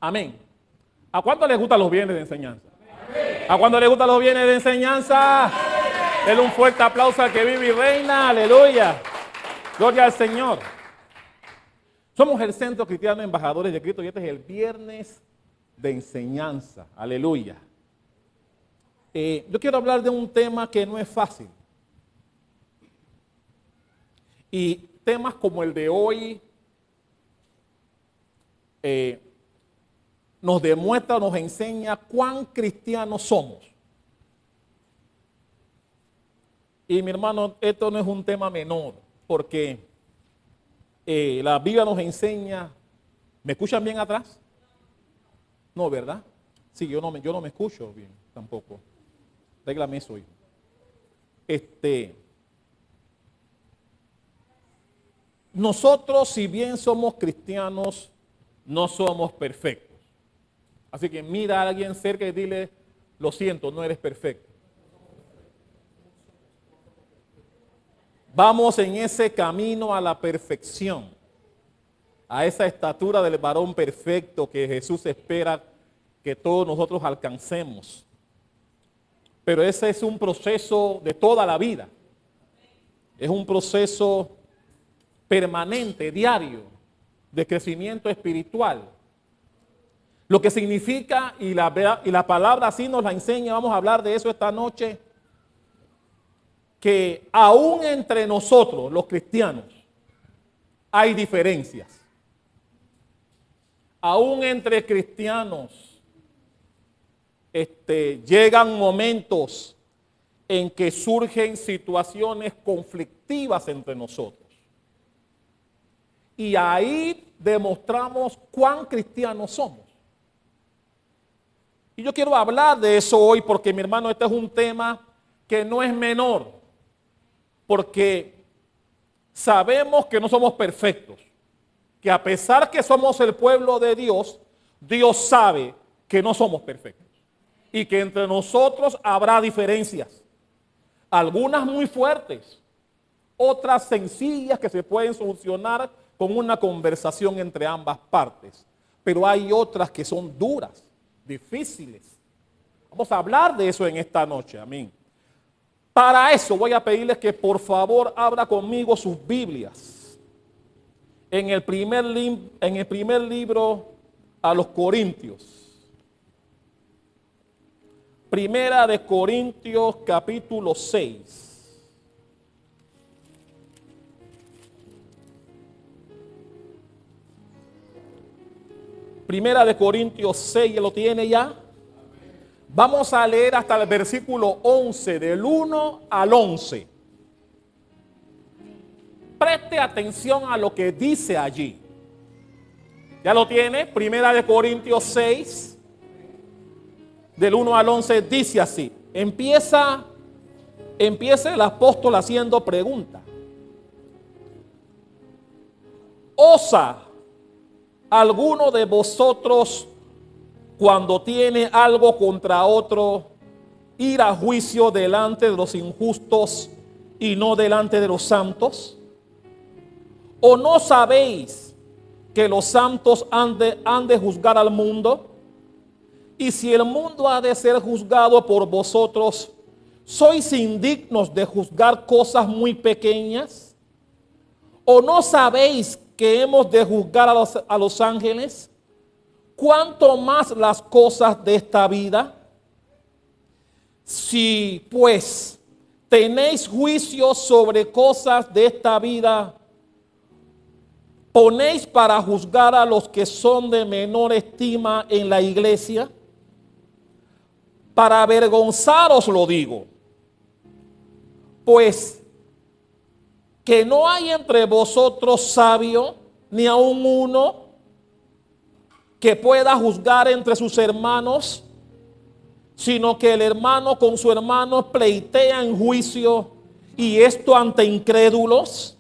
Amén. ¿A cuánto les gustan los bienes de enseñanza? ¿A cuánto les gustan los bienes de enseñanza? Denle un fuerte aplauso al que vive y reina. Aleluya. Gloria al Señor. Somos el Centro Cristiano Embajadores de Cristo y este es el viernes de enseñanza. Aleluya. Yo quiero hablar de un tema que no es fácil. Y temas como el de hoy nos demuestra, nos enseña cuán cristianos somos. Y mi hermano, esto no es un tema menor, porque la Biblia nos enseña. ¿Me escuchan bien atrás? No, ¿verdad? Sí, yo no me escucho bien tampoco. Réglame eso, hijo. Nosotros, si bien somos cristianos, no somos perfectos. Así que mira a alguien cerca y dile, lo siento, no eres perfecto. Vamos en ese camino a la perfección, a esa estatura del varón perfecto que Jesús espera que todos nosotros alcancemos. Pero ese es un proceso de toda la vida. Es un proceso permanente, diario, de crecimiento espiritual. Lo que significa, y la palabra así nos la enseña, vamos a hablar de eso esta noche, que aún entre nosotros, los cristianos, hay diferencias. Aún entre cristianos, llegan momentos en que surgen situaciones conflictivas entre nosotros. Y ahí demostramos cuán cristianos somos. Y yo quiero hablar de eso hoy porque, mi hermano, este es un tema que no es menor. Porque sabemos que no somos perfectos. Que a pesar que somos el pueblo de Dios, Dios sabe que no somos perfectos. Y que entre nosotros habrá diferencias. Algunas muy fuertes. Otras sencillas que se pueden solucionar con una conversación entre ambas partes. Pero hay otras que son duras, difíciles. Vamos a hablar de eso en esta noche. Amén. Para eso voy a pedirles que por favor abra conmigo sus Biblias. En el primer libro a los Corintios. Primera de Corintios capítulo 6. Primera de Corintios 6, ¿ya lo tiene ya? Vamos a leer hasta el versículo 11, del 1 al 11. Preste atención a lo que dice allí. ¿Ya lo tiene? Primera de Corintios 6, del 1 al 11, dice así. Empieza el apóstol haciendo pregunta. ¿Osa alguno de vosotros, cuando tiene algo contra otro, ir a juicio delante de los injustos y no delante de los santos? ¿O no sabéis que los santos han de juzgar al mundo? Y si el mundo ha de ser juzgado por vosotros, ¿sois indignos de juzgar cosas muy pequeñas? ¿O no sabéis que hemos de juzgar a los ángeles? ¿Cuánto más las cosas de esta vida? Si pues tenéis juicio sobre cosas de esta vida, ¿ponéis para juzgar a los que son de menor estima en la iglesia? Para avergonzaros lo digo, pues que no hay entre vosotros sabio, ni aun uno, que pueda juzgar entre sus hermanos, sino que el hermano con su hermano pleitea en juicio, y esto ante incrédulos.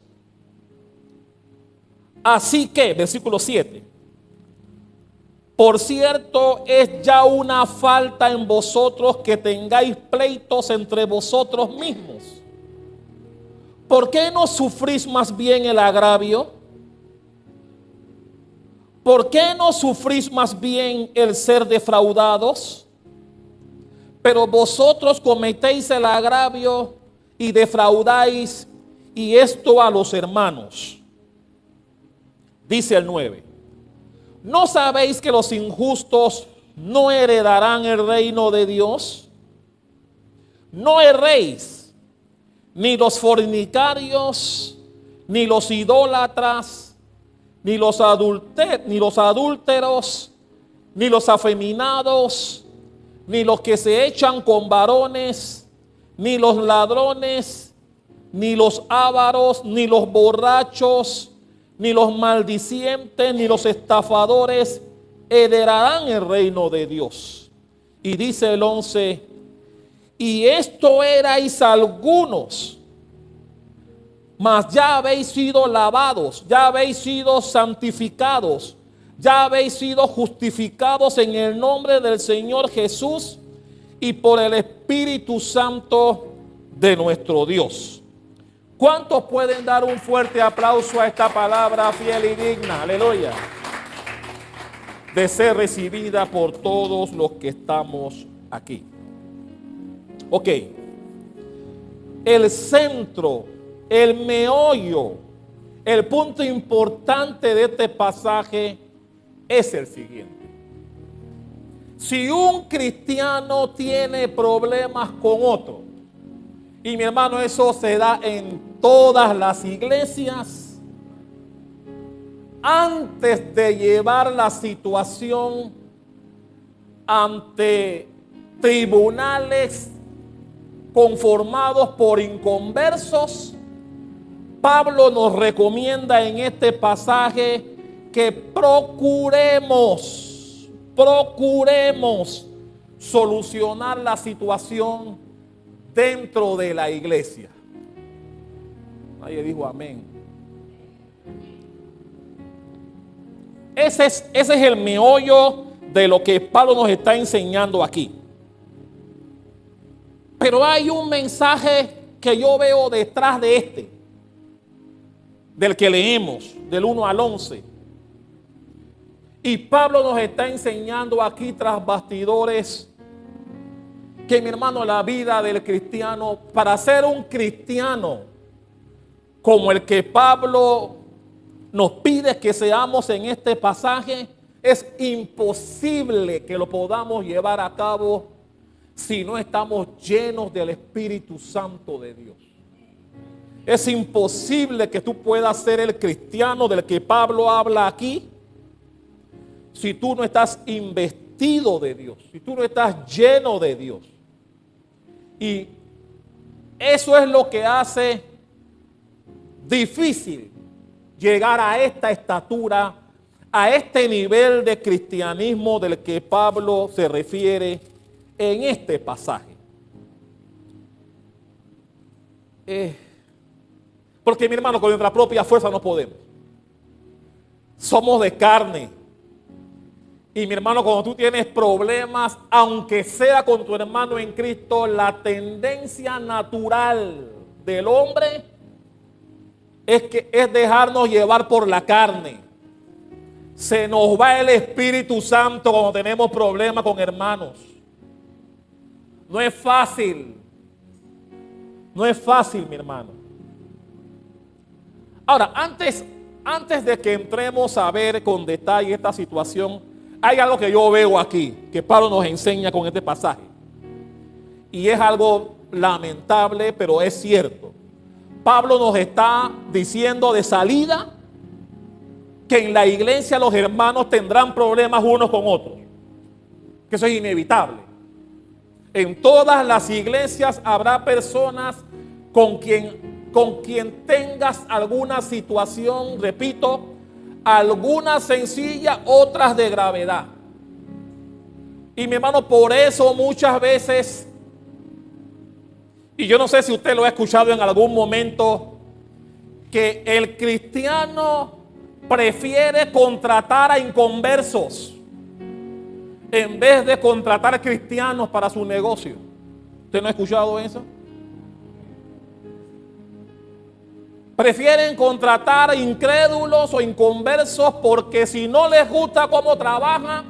Así que, versículo 7, por cierto, es ya una falta en vosotros que tengáis pleitos entre vosotros mismos. ¿Por qué no sufrís más bien el agravio? ¿por qué no sufrís más bien el ser defraudados? Pero vosotros cometéis el agravio y defraudáis, y esto a los hermanos. Dice el 9. ¿No sabéis que los injustos no heredarán el reino de Dios? No erréis, ni los fornicarios, ni los idólatras, ni los adúlteros, ni los afeminados, ni los que se echan con varones, ni los ladrones, ni los ávaros, ni los borrachos, ni los maldicientes, ni los estafadores heredarán el reino de Dios. Y dice el 11, y esto erais algunos, mas ya habéis sido lavados, ya habéis sido santificados, ya habéis sido justificados en el nombre del Señor Jesús y por el Espíritu Santo de nuestro Dios. ¿Cuántos pueden dar un fuerte aplauso a esta palabra fiel y digna? Aleluya. De ser recibida por todos los que estamos aquí. Ok. El centro, el meollo, el punto importante de este pasaje es el siguiente. Si un cristiano tiene problemas con otro, y mi hermano, eso se da en todas las iglesias, antes de llevar la situación ante tribunales conformados por inconversos, Pablo nos recomienda en este pasaje que procuremos solucionar la situación dentro de la iglesia. Nadie dijo amén. Ese es el meollo de lo que Pablo nos está enseñando aquí. Pero hay un mensaje que yo veo detrás de este, del que leemos, del 1 al 11. Y Pablo nos está enseñando aquí tras bastidores que, mi hermano, la vida del cristiano, para ser un cristiano como el que Pablo nos pide que seamos en este pasaje, es imposible que lo podamos llevar a cabo si no estamos llenos del Espíritu Santo de Dios. Es imposible que tú puedas ser el cristiano del que Pablo habla aquí si tú no estás investido de Dios, si tú no estás lleno de Dios. Y eso es lo que hace difícil llegar a esta estatura, a este nivel de cristianismo del que Pablo se refiere en este pasaje. Porque, mi hermano, con nuestra propia fuerza no podemos. Somos de carne. Y, mi hermano, cuando tú tienes problemas, aunque sea con tu hermano en Cristo, la tendencia natural del hombre es dejarnos llevar por la carne. Se nos va el Espíritu Santo cuando tenemos problemas con hermanos. No es fácil. No es fácil, mi hermano. Ahora, antes de que entremos a ver con detalle esta situación, hay algo que yo veo aquí, que Pablo nos enseña con este pasaje. Y es algo lamentable, pero es cierto. Pablo nos está diciendo de salida que en la iglesia los hermanos tendrán problemas unos con otros. Que eso es inevitable. En todas las iglesias habrá personas con quien tengas alguna situación, repito, algunas sencilla, otras de gravedad. Y, mi hermano, por eso muchas veces, y yo no sé si usted lo ha escuchado en algún momento, que el cristiano prefiere contratar a inconversos en vez de contratar cristianos para su negocio. ¿Usted no ha escuchado eso? Prefieren contratar incrédulos o inconversos porque si no les gusta cómo trabajan,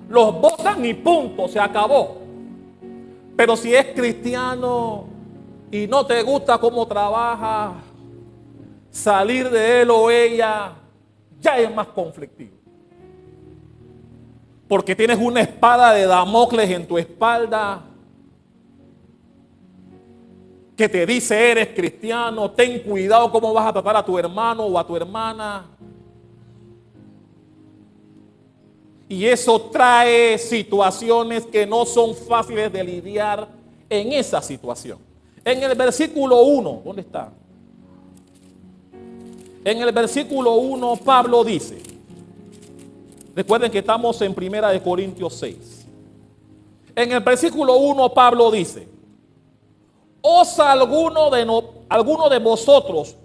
los botan y punto, se acabó. Pero si es cristiano y no te gusta cómo trabaja, salir de él o ella ya es más conflictivo. Porque tienes una espada de Damocles en tu espalda que te dice: eres cristiano, ten cuidado cómo vas a tratar a tu hermano o a tu hermana. Y eso trae situaciones que no son fáciles de lidiar en esa situación. En el versículo 1, ¿dónde está? En el versículo 1 Pablo dice, recuerden que estamos en 1 Corintios 6. En el versículo 1 Pablo dice: ¿osa alguno de vosotros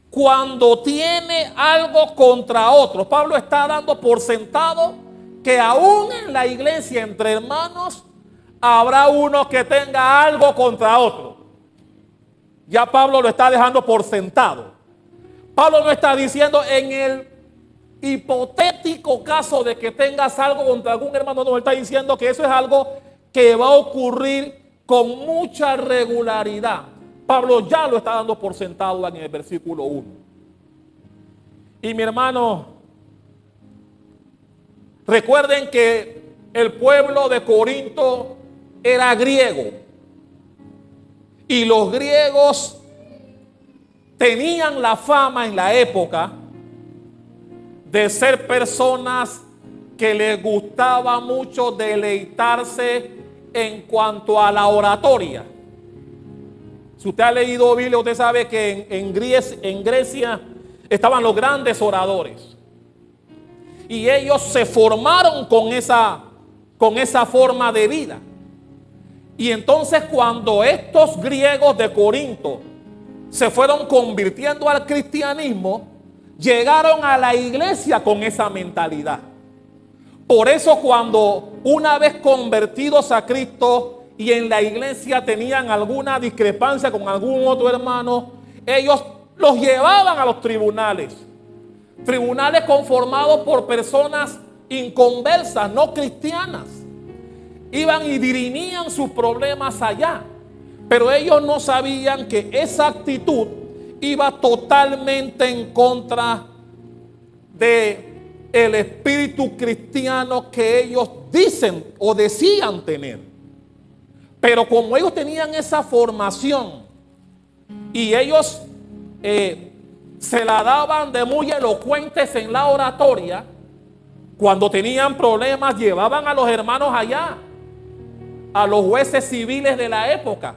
cuando tiene algo contra otro? Pablo está dando por sentado que aún en la iglesia entre hermanos habrá uno que tenga algo contra otro. Ya Pablo lo está dejando por sentado. Pablo no está diciendo en el hipotético caso de que tengas algo contra algún hermano, no, está diciendo que eso es algo que va a ocurrir con mucha regularidad. Pablo ya lo está dando por sentado en el versículo 1. Y mi hermano, recuerden que el pueblo de Corinto era griego. Y los griegos tenían la fama en la época de ser personas que les gustaba mucho deleitarse en cuanto a la oratoria. Si usted ha leído Biblia, usted sabe que en Grecia estaban los grandes oradores. Y ellos se formaron con esa forma de vida. Y entonces cuando estos griegos de Corinto se fueron convirtiendo al cristianismo, llegaron a la iglesia con esa mentalidad. Por eso cuando una vez convertidos a Cristo y en la iglesia tenían alguna discrepancia con algún otro hermano, ellos los llevaban a los tribunales. Tribunales conformados por personas inconversas, no cristianas. Iban y dirimían sus problemas allá. Pero ellos no sabían que esa actitud iba totalmente en contra de el espíritu cristiano que ellos dicen o decían tener. Pero como ellos tenían esa formación y ellos se la daban de muy elocuentes en la oratoria, cuando tenían problemas llevaban a los hermanos allá, a los jueces civiles de la época,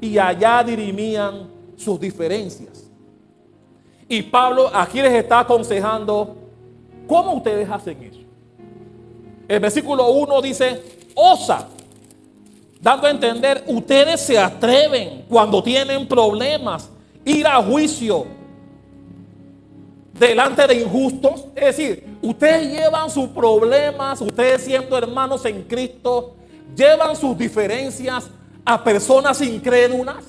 y allá dirimían sus diferencias. Y Pablo aquí les está aconsejando cómo ustedes hacen eso. El versículo 1 dice: osa, dando a entender, ustedes se atreven cuando tienen problemas ir a juicio delante de injustos. Es decir, ustedes llevan sus problemas, ustedes siendo hermanos en Cristo, llevan sus diferencias a personas incrédulas.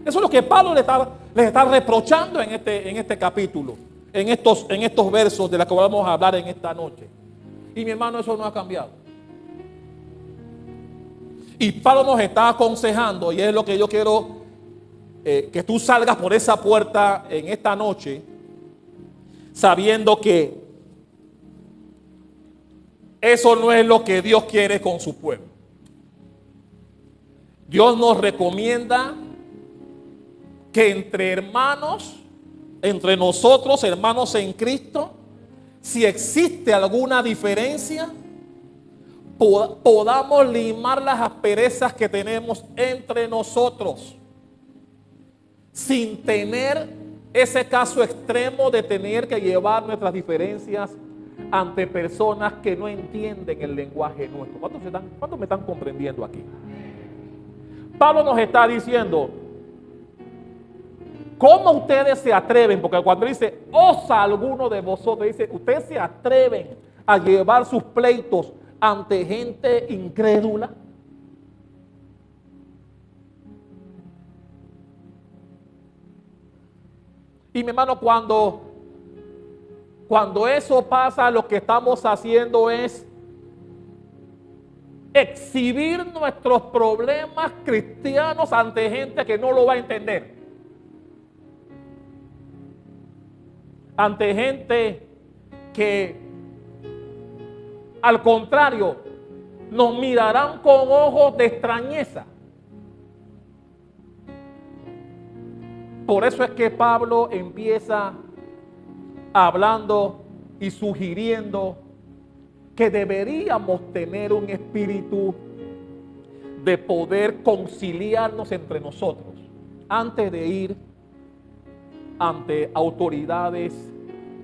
Eso es lo que Pablo les está reprochando en este capítulo, en estos versos de los que vamos a hablar en esta noche. Y mi hermano, eso no ha cambiado. Y Pablo nos está aconsejando, y es lo que yo quiero que tú salgas por esa puerta en esta noche, sabiendo que eso no es lo que Dios quiere con su pueblo. Dios nos recomienda que entre hermanos, entre nosotros, hermanos en Cristo, si existe alguna diferencia, podamos limar las asperezas que tenemos entre nosotros, sin tener ese caso extremo de tener que llevar nuestras diferencias ante personas que no entienden el lenguaje nuestro. ¿Cuántos me están comprendiendo aquí? Pablo nos está diciendo, ¿cómo ustedes se atreven? Porque cuando dice, osa alguno de vosotros, dice, ustedes se atreven a llevar sus pleitos ante gente incrédula. Y mi hermano, cuando eso pasa, lo que estamos haciendo es exhibir nuestros problemas cristianos ante gente que no lo va a entender. Ante gente que, al contrario, nos mirarán con ojos de extrañeza. Por eso es que Pablo empieza hablando y sugiriendo que deberíamos tener un espíritu de poder conciliarnos entre nosotros antes de ir ante autoridades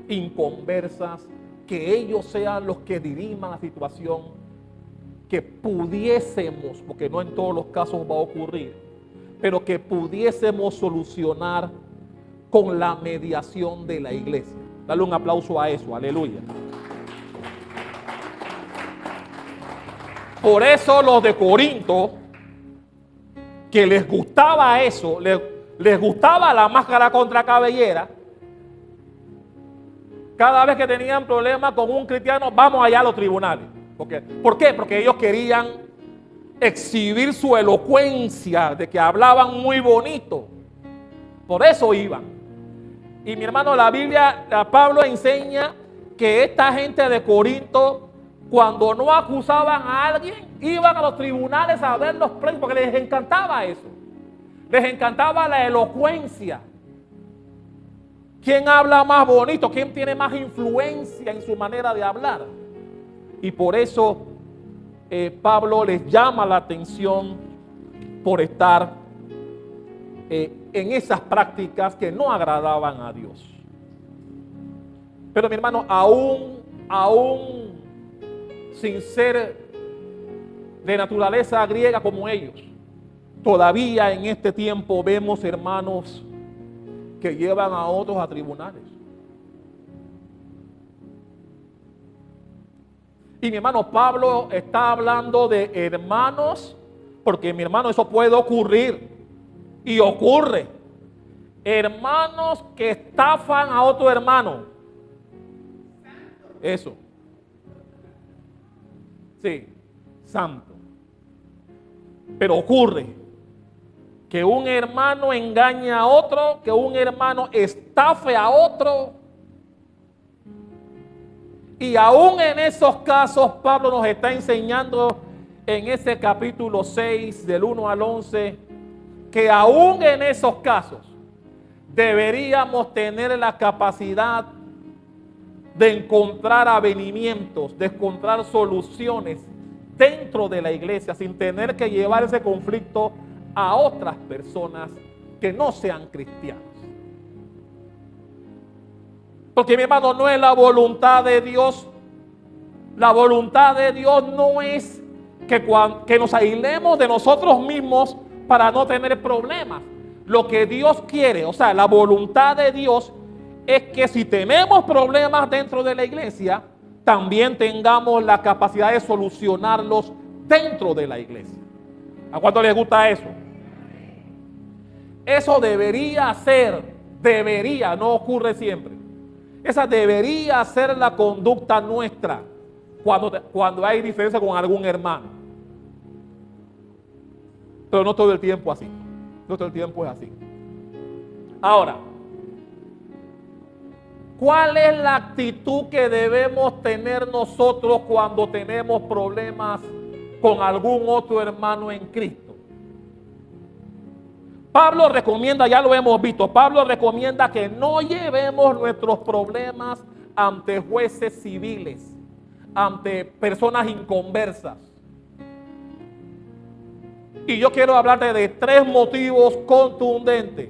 inconversas, que ellos sean los que diriman la situación, que pudiésemos, porque no en todos los casos va a ocurrir, pero que pudiésemos solucionar con la mediación de la iglesia. Dale un aplauso a eso, aleluya. Por eso los de Corinto, que les gustaba eso, les gustaba la máscara contra cabellera, cada vez que tenían problemas con un cristiano, vamos allá a los tribunales. ¿Por qué? Porque ellos querían exhibir su elocuencia, de que hablaban muy bonito. Por eso iban. Y mi hermano, la Biblia, Pablo enseña que esta gente de Corinto, cuando no acusaban a alguien, iban a los tribunales a ver los pleitos, porque les encantaba eso. Les encantaba la elocuencia. ¿Quién habla más bonito? ¿Quién tiene más influencia en su manera de hablar? Y por eso Pablo les llama la atención por estar en esas prácticas que no agradaban a Dios. Pero mi hermano, aún sin ser de naturaleza griega como ellos, todavía en este tiempo vemos hermanos que llevan a otros a tribunales. Y mi hermano, Pablo está hablando de hermanos, porque mi hermano, eso puede ocurrir y ocurre. Hermanos que estafan a otro hermano. Eso. Sí, santo. Pero ocurre que un hermano engañe a otro, que un hermano estafe a otro. Y aún en esos casos, Pablo nos está enseñando en ese capítulo 6, del 1 al 11, que aún en esos casos deberíamos tener la capacidad de encontrar avenimientos, de encontrar soluciones dentro de la iglesia, sin tener que llevar ese conflicto a otras personas que no sean cristianos. Porque mi hermano, no es la voluntad de Dios. La voluntad de Dios no es que nos aislemos de nosotros mismos para no tener problemas. Lo que Dios quiere, o sea, la voluntad de Dios es que si tenemos problemas dentro de la iglesia, también tengamos la capacidad de solucionarlos dentro de la iglesia. ¿A cuánto les gusta eso? Eso debería ser, no ocurre siempre. Esa debería ser la conducta nuestra cuando hay diferencia con algún hermano. Pero no todo el tiempo así. No todo el tiempo es así. Ahora, ¿cuál es la actitud que debemos tener nosotros cuando tenemos problemas con algún otro hermano en Cristo? Pablo recomienda, ya lo hemos visto, Pablo recomienda que no llevemos nuestros problemas ante jueces civiles, ante personas inconversas. Y yo quiero hablarte de 3 motivos contundentes.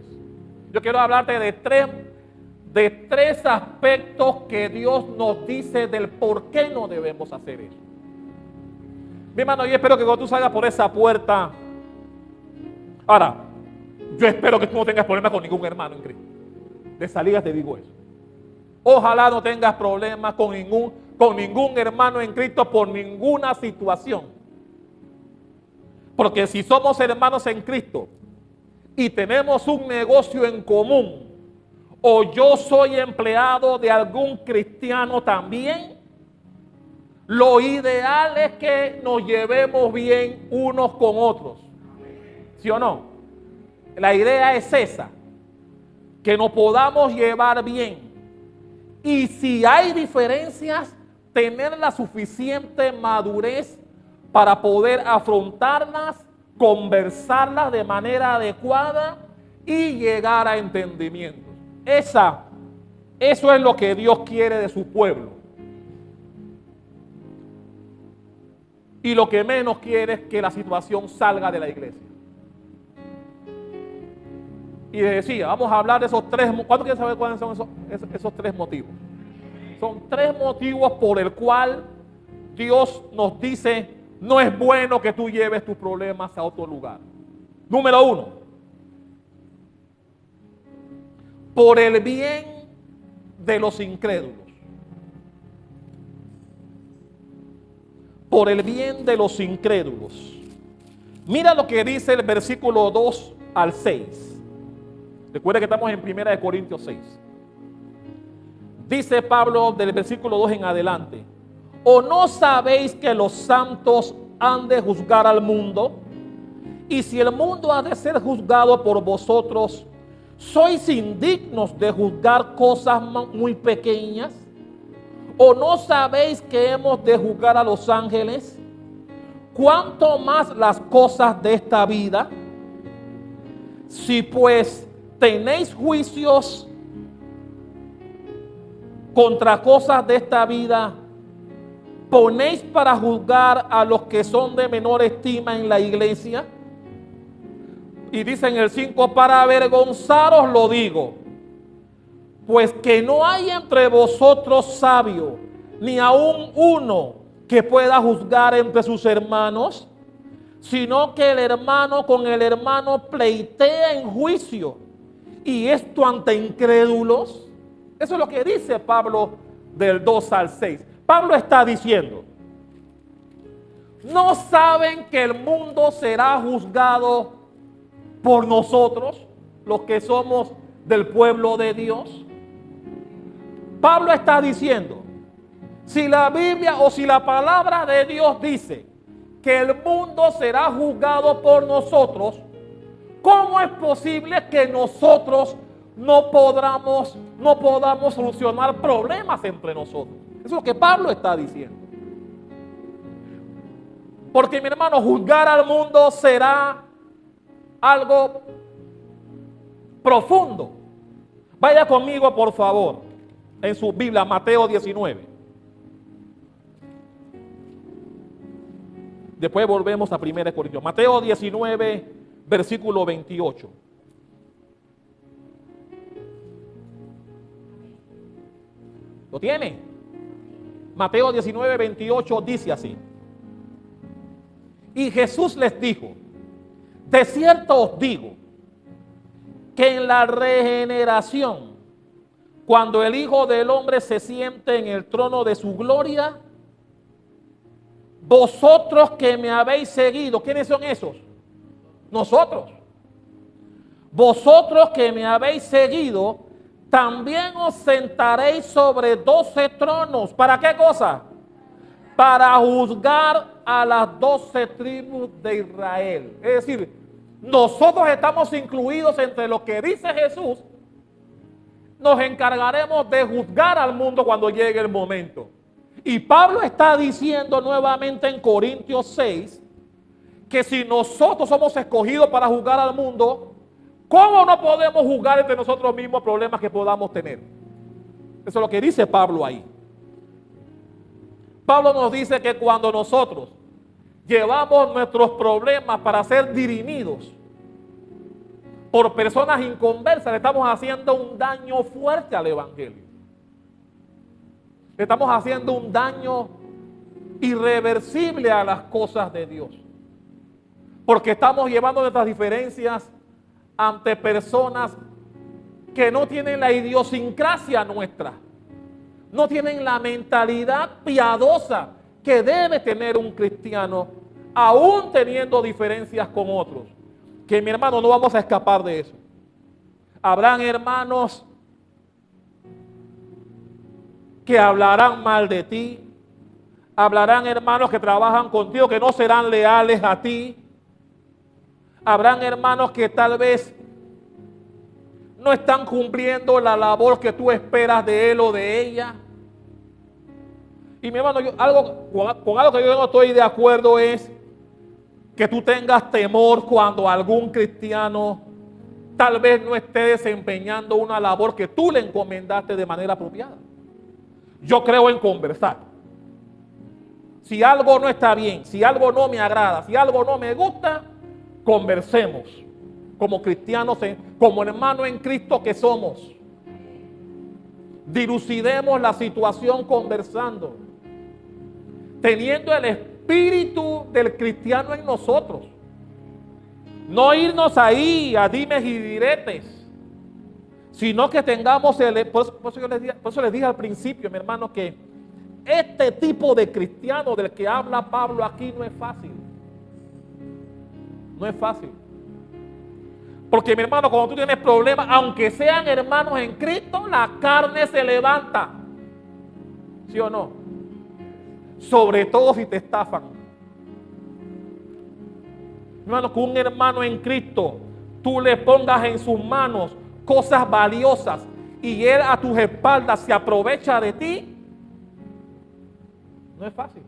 Yo quiero hablarte de tres aspectos que Dios nos dice del por qué no debemos hacer eso. Mi hermano, yo espero que cuando tú salgas por esa puerta, ahora, yo espero que tú no tengas problemas con ningún hermano en Cristo. De salida te digo eso. Ojalá no tengas problemas con ningún hermano en Cristo por ninguna situación. Porque si somos hermanos en Cristo y tenemos un negocio en común, o yo soy empleado de algún cristiano también, lo ideal es que nos llevemos bien unos con otros. ¿Sí o no? La idea es esa, que nos podamos llevar bien. Y si hay diferencias, tener la suficiente madurez para poder afrontarlas, conversarlas de manera adecuada y llegar a entendimientos. Eso es lo que Dios quiere de su pueblo. Y lo que menos quiere es que la situación salga de la iglesia. Y decía, vamos a hablar de esos tres. ¿Cuántos quieren saber cuáles son esos tres motivos? Son tres motivos por el cual Dios nos dice, no es bueno que tú lleves tus problemas a otro lugar. Número 1, por el bien de los incrédulos. Por el bien de los incrédulos. Mira lo que dice el versículo 2 al 6. Recuerda que estamos en 1 Corintios 6. Dice Pablo del versículo 2 en adelante: ¿o no sabéis que los santos han de juzgar al mundo? Y si el mundo ha de ser juzgado por vosotros, ¿sois indignos de juzgar cosas muy pequeñas? ¿O no sabéis que hemos de juzgar a los ángeles? ¿Cuánto más las cosas de esta vida? Si pues tenéis juicios contra cosas de esta vida, ¿ponéis para juzgar a los que son de menor estima en la iglesia? Y dice en el 5, para avergonzaros lo digo, pues que no hay entre vosotros sabio, ni aun uno que pueda juzgar entre sus hermanos, sino que el hermano con el hermano pleitea en juicio, y esto ante incrédulos. Eso es lo que dice Pablo del 2 al 6. Pablo está diciendo, ¿no saben que el mundo será juzgado por nosotros, los que somos del pueblo de Dios? Pablo está diciendo, si la Biblia o si la palabra de Dios dice que el mundo será juzgado por nosotros, ¿cómo es posible que nosotros no podamos solucionar problemas entre nosotros? Eso es lo que Pablo está diciendo. Porque, mi hermano, juzgar al mundo será algo profundo. Vaya conmigo, por favor, en su Biblia, Mateo 19. Después volvemos a 1 Corintios. Mateo 19, versículo 28. ¿Lo tiene? Mateo 19, 28 dice así: y Jesús les dijo, de cierto os digo, que en la regeneración, cuando el Hijo del Hombre se siente en el trono de su gloria, vosotros que me habéis seguido, ¿quiénes son esos? Nosotros. Vosotros que me habéis seguido, también os sentaréis sobre 12 tronos. ¿Para qué cosa? Para juzgar a las 12 tribus de Israel. Es decir, nosotros estamos incluidos entre lo que dice Jesús. Nos encargaremos de juzgar al mundo cuando llegue el momento. Y Pablo está diciendo nuevamente en Corintios 6 que si nosotros somos escogidos para juzgar al mundo, ¿cómo no podemos juzgar entre nosotros mismos problemas que podamos tener? Eso es lo que dice Pablo ahí. Pablo nos dice que cuando nosotros llevamos nuestros problemas para ser dirimidos por personas inconversas, le estamos haciendo un daño fuerte al evangelio. Le estamos haciendo un daño irreversible a las cosas de Dios. Porque estamos llevando nuestras diferencias ante personas que no tienen la idiosincrasia nuestra. No tienen la mentalidad piadosa que debe tener un cristiano, aún teniendo diferencias con otros. Que, mi hermano, no vamos a escapar de eso. Habrán hermanos que hablarán mal de ti. Hablarán hermanos que trabajan contigo, que no serán leales a ti. Habrán hermanos que tal vez no están cumpliendo la labor que tú esperas de él o de ella. Y mi hermano, con algo que yo no estoy de acuerdo es que tú tengas temor cuando algún cristiano tal vez no esté desempeñando una labor que tú le encomendaste de manera apropiada. Yo creo en conversar. Si algo no está bien, si algo no me agrada, si algo no me gusta, conversemos como cristianos, como hermanos en Cristo que somos. Dilucidemos la situación conversando, teniendo el espíritu del cristiano en nosotros. No irnos ahí a dimes y diretes, sino que tengamos por eso les dije al principio, mi hermano, que este tipo de cristiano del que habla Pablo aquí no es fácil. No es fácil. Porque mi hermano, cuando tú tienes problemas, aunque sean hermanos en Cristo, la carne se levanta. ¿Sí o no? Sobre todo si te estafan. Mi hermano, que un hermano en Cristo, tú le pongas en sus manos cosas valiosas y él a tus espaldas se aprovecha de ti, no es fácil.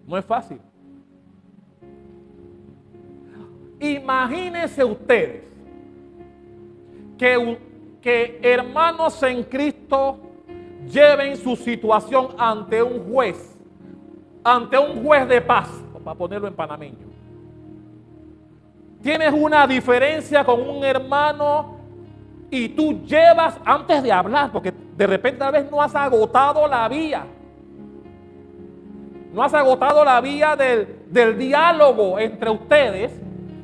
No es fácil. Imagínense ustedes que hermanos en Cristo lleven su situación ante un juez de paz, para ponerlo en panameño. Tienes una diferencia con un hermano y tú llevas antes de hablar, porque de repente tal vez no has agotado la vía. No has agotado la vía del diálogo entre ustedes,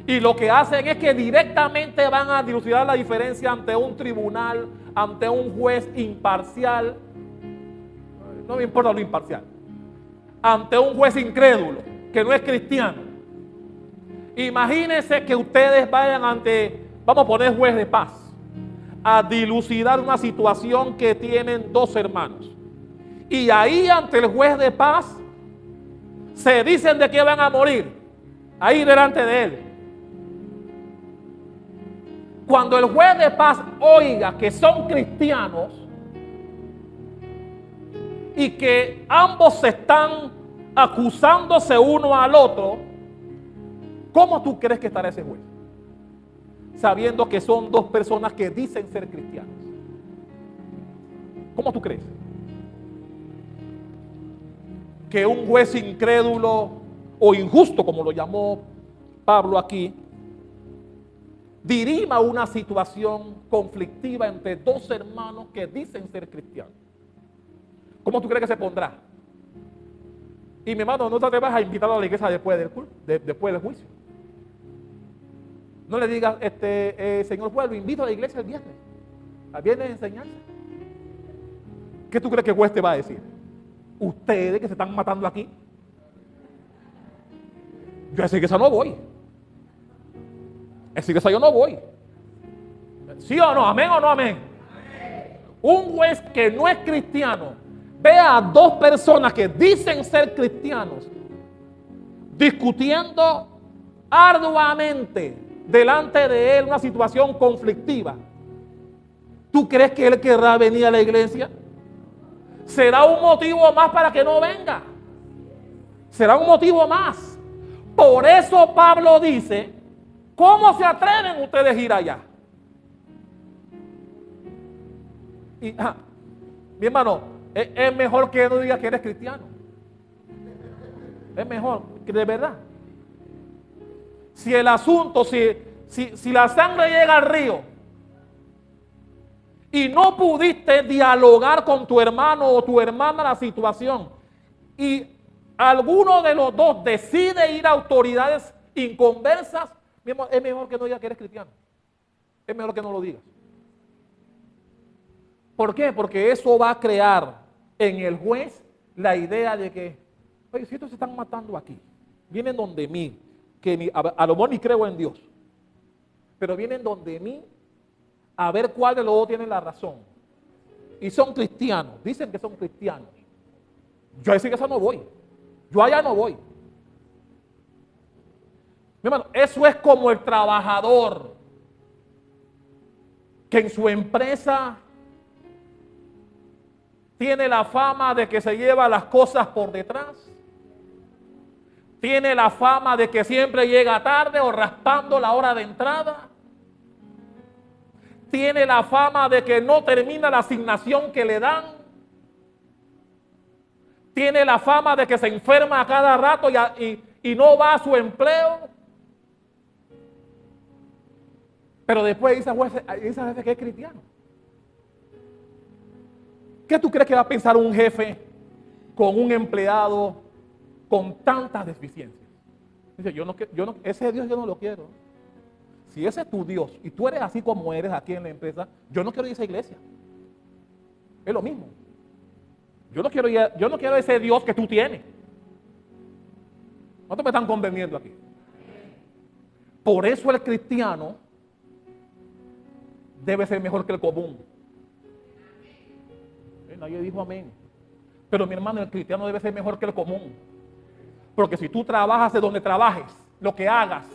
y lo que hacen es que directamente van a dilucidar la diferencia ante un tribunal, ante un juez imparcial. No me importa lo imparcial. Ante un juez incrédulo, que no es cristiano. Imagínense que ustedes vayan ante, vamos a poner juez de paz, a dilucidar una situación que tienen dos hermanos. Y ahí ante el juez de paz se dicen de que van a morir, ahí delante de él. Cuando el juez de paz oiga que son cristianos y que ambos se están acusándose uno al otro, ¿cómo tú crees que estará ese juez? Sabiendo que son dos personas que dicen ser cristianos. ¿Cómo tú crees? Que un juez incrédulo o injusto, como lo llamó Pablo aquí, dirima una situación conflictiva entre dos hermanos que dicen ser cristianos. ¿Cómo tú crees que se pondrá? Y mi hermano, no te vas a invitar a la iglesia después del juicio. No le digas, señor juez, lo invito a la iglesia el viernes. Al viernes de enseñanza. ¿Qué tú crees que el juez te va a decir? Ustedes que se están matando aquí. Yo a esa iglesia no voy. A esa iglesia yo no voy. ¿Sí o no? ¿Amén o no amén? Un juez que no es cristiano ve a dos personas que dicen ser cristianos discutiendo arduamente delante de él una situación conflictiva. ¿Tú crees que él querrá venir a la iglesia? ¿Será un motivo más para que no venga? ¿Será un motivo más? Por eso Pablo dice, ¿cómo se atreven ustedes a ir allá? Y, mi hermano, es mejor que no diga que eres cristiano. Es mejor, que de verdad. Si el asunto, si la sangre llega al río y no pudiste dialogar con tu hermano o tu hermana la situación y alguno de los dos decide ir a autoridades inconversas, es mejor que no diga que eres cristiano. Es mejor que no lo digas. ¿Por qué? Porque eso va a crear en el juez la idea de que, oye, si estos se están matando aquí, vienen donde mí, que a lo mejor ni creo en Dios, pero vienen donde mí a ver cuál de los dos tiene la razón. Y son cristianos, dicen que son cristianos. Yo a esa iglesia no voy. Yo allá no voy. Mi hermano, eso es como el trabajador que en su empresa tiene la fama de que se lleva las cosas por detrás. Tiene la fama de que siempre llega tarde o raspando la hora de entrada. Tiene la fama de que no termina la asignación que le dan. Tiene la fama de que se enferma a cada rato y no va a su empleo. Pero después dice a veces que es cristiano. ¿Qué tú crees que va a pensar un jefe con un empleado con tantas deficiencias? Dice, ese Dios yo no lo quiero. Si ese es tu Dios y tú eres así como eres aquí en la empresa, yo no quiero ir a esa iglesia. Es lo mismo. Yo no quiero ese Dios que tú tienes. ¿Cuántos me están convenciendo aquí? Por eso el cristiano debe ser mejor que el común. Nadie dijo amén. Pero mi hermano, el cristiano debe ser mejor que el común. Porque si tú trabajas de donde trabajes, lo que hagas,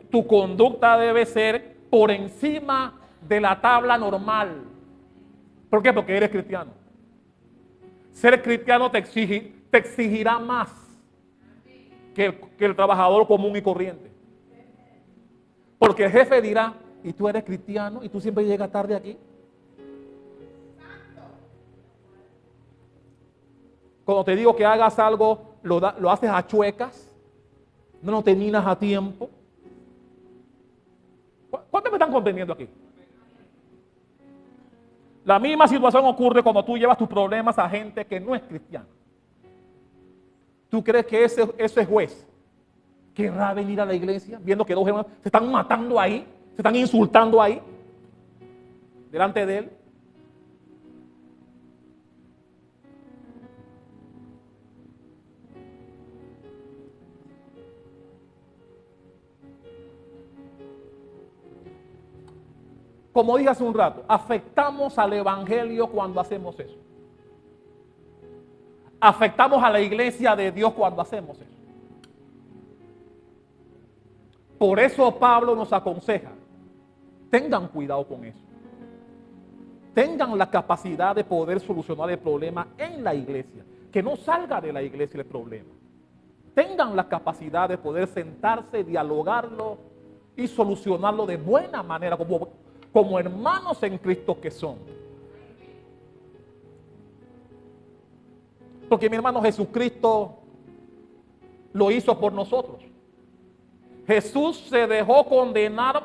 tu conducta debe ser por encima de la tabla normal. ¿Por qué? Porque eres cristiano. Ser cristiano te exigirá más que el trabajador común y corriente. Porque el jefe dirá, ¿y tú eres cristiano y tú siempre llegas tarde aquí? Cuando te digo que hagas algo, lo haces a chuecas, no terminas a tiempo. ¿Cuántos me están comprendiendo aquí? La misma situación ocurre cuando tú llevas tus problemas a gente que no es cristiana. ¿Tú crees que ese juez querrá venir a la iglesia viendo que dos hermanos se están matando ahí, se están insultando ahí, delante de él? Como dije hace un rato, afectamos al evangelio cuando hacemos eso. Afectamos a la iglesia de Dios cuando hacemos eso. Por eso Pablo nos aconseja, tengan cuidado con eso. Tengan la capacidad de poder solucionar el problema en la iglesia, que no salga de la iglesia el problema. Tengan la capacidad de poder sentarse, dialogarlo y solucionarlo de buena manera, como hermanos en Cristo que son. Porque mi hermano, Jesucristo lo hizo por nosotros. Jesús se dejó condenar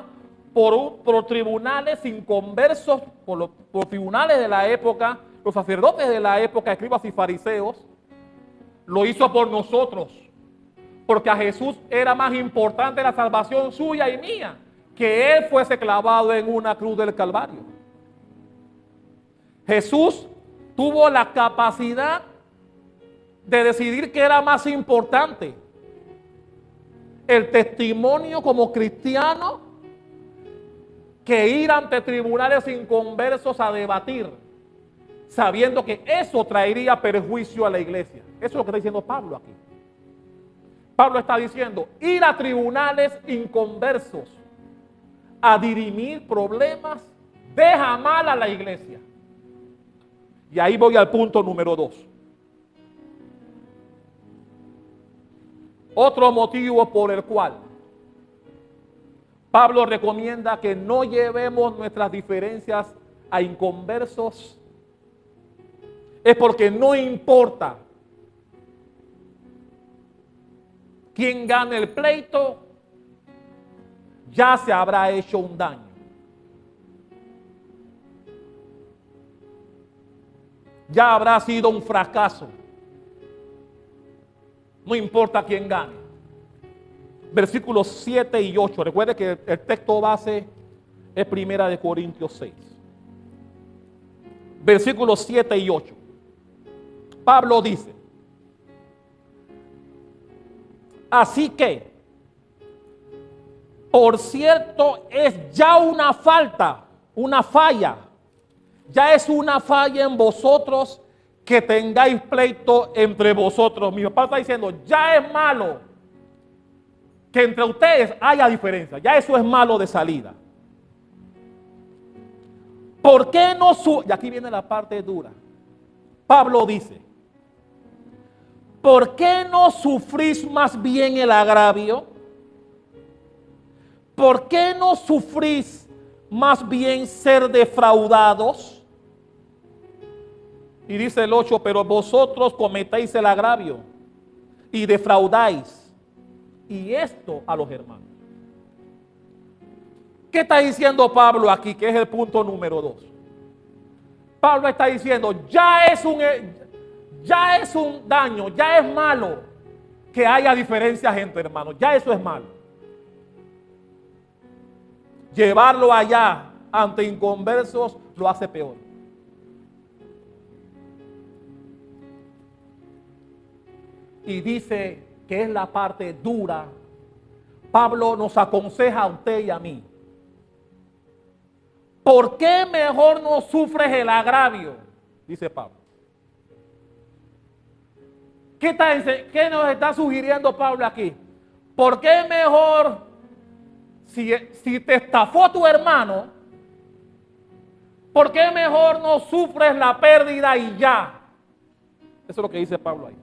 por tribunales inconversos, por tribunales de la época, los sacerdotes de la época, escribas y fariseos. Lo hizo por nosotros, porque a Jesús era más importante la salvación suya y mía, que Él fuese clavado en una cruz del Calvario. Jesús tuvo la capacidad de decidir qué era más importante: el testimonio como cristiano, que ir ante tribunales inconversos a debatir, sabiendo que eso traería perjuicio a la iglesia. Eso es lo que está diciendo Pablo aquí. Pablo está diciendo, ir a tribunales inconversos a dirimir problemas deja mal a la iglesia. Y ahí voy al punto número 2. Otro motivo por el cual Pablo recomienda que no llevemos nuestras diferencias a inconversos es porque no importa quién gane el pleito, ya se habrá hecho un daño. Ya habrá sido un fracaso. No importa quién gane. Versículos 7 y 8. Recuerde que el texto base es 1 Corintios 6. Versículos 7 y 8. Pablo dice, así que Por cierto, es ya una falta, una falla. Ya es una falla en vosotros que tengáis pleito entre vosotros. Mi papá está diciendo, ya es malo que entre ustedes haya diferencia. Ya eso es malo de salida. ¿Por qué no y aquí viene la parte dura. Pablo dice, ¿por qué no sufrís más bien el agravio? ¿Por qué no sufrís más bien ser defraudados? Y dice el 8, pero vosotros cometéis el agravio y defraudáis. Y esto a los hermanos. ¿Qué está diciendo Pablo aquí? Que es el punto número 2. Pablo está diciendo, ya es un daño, ya es malo que haya diferencias entre hermanos. Ya eso es malo. Llevarlo allá ante inconversos lo hace peor. Y dice que es la parte dura. Pablo nos aconseja a usted y a mí. ¿Por qué mejor no sufres el agravio? Dice Pablo. ¿Qué nos está sugiriendo Pablo aquí? ¿Por qué mejor, si te estafó tu hermano, por qué mejor no sufres la pérdida y ya? Eso es lo que dice Pablo ahí.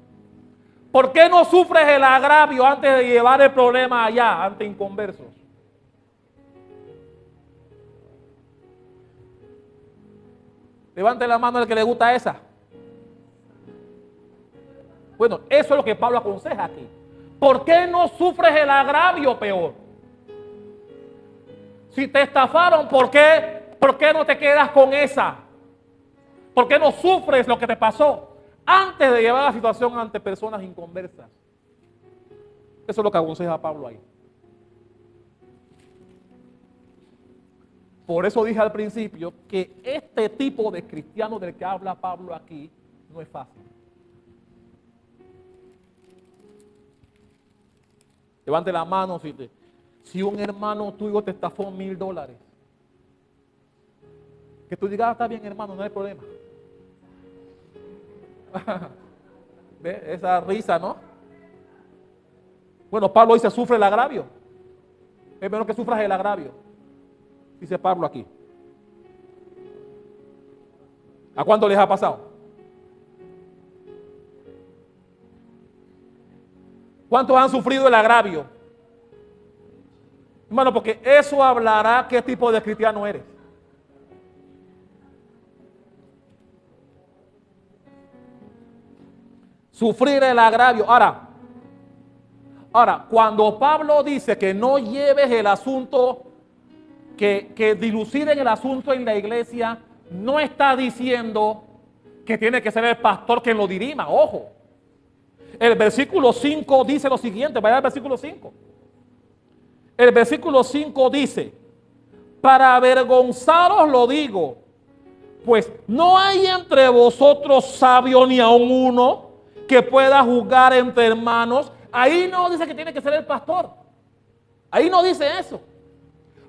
¿Por qué no sufres el agravio antes de llevar el problema allá, ante inconversos? Levante la mano al que le gusta esa. Bueno, eso es lo que Pablo aconseja aquí. ¿Por qué no sufres el agravio peor? Si te estafaron, ¿por qué no te quedas con esa? ¿Por qué no sufres lo que te pasó antes de llevar la situación ante personas inconversas? Eso es lo que aconseja Pablo ahí. Por eso dije al principio que este tipo de cristiano del que habla Pablo aquí no es fácil. Levante la mano si un hermano tuyo te estafó $1,000. Que tú digas, está bien hermano, no hay problema. ¿Ve? Esa risa, ¿no? Bueno, Pablo dice, sufre el agravio. Es mejor que sufras el agravio. Dice Pablo aquí. ¿A cuánto les ha pasado? ¿Cuántos han sufrido el agravio? Hermano, porque eso hablará qué tipo de cristiano eres. Sufrir el agravio. Ahora, cuando Pablo dice que no lleves el asunto, que diluciden el asunto en la iglesia, no está diciendo que tiene que ser el pastor quien lo dirima. Ojo. El versículo 5 dice lo siguiente, vaya al versículo 5. El versículo 5 dice, para avergonzaros lo digo, pues no hay entre vosotros sabio ni aun uno que pueda juzgar entre hermanos. Ahí no dice que tiene que ser el pastor. Ahí no dice eso.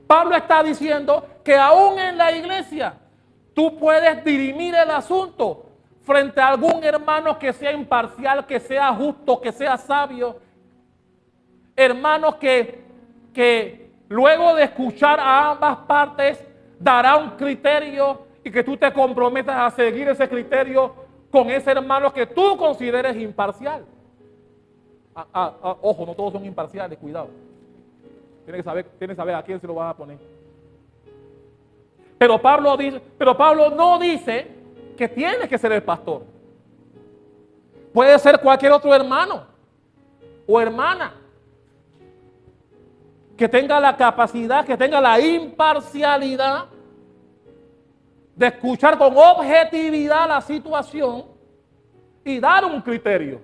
Pablo está diciendo que aún en la iglesia tú puedes dirimir el asunto frente a algún hermano que sea imparcial, que sea justo, que sea sabio. Hermanos que luego de escuchar a ambas partes dará un criterio y que tú te comprometas a seguir ese criterio con ese hermano que tú consideres imparcial. Ojo, no todos son imparciales, cuidado. Tienes que saber a quién se lo vas a poner. Pero Pablo no dice que tiene que ser el pastor. Puede ser cualquier otro hermano o hermana que tenga la capacidad, que tenga la imparcialidad de escuchar con objetividad la situación y dar un criterio.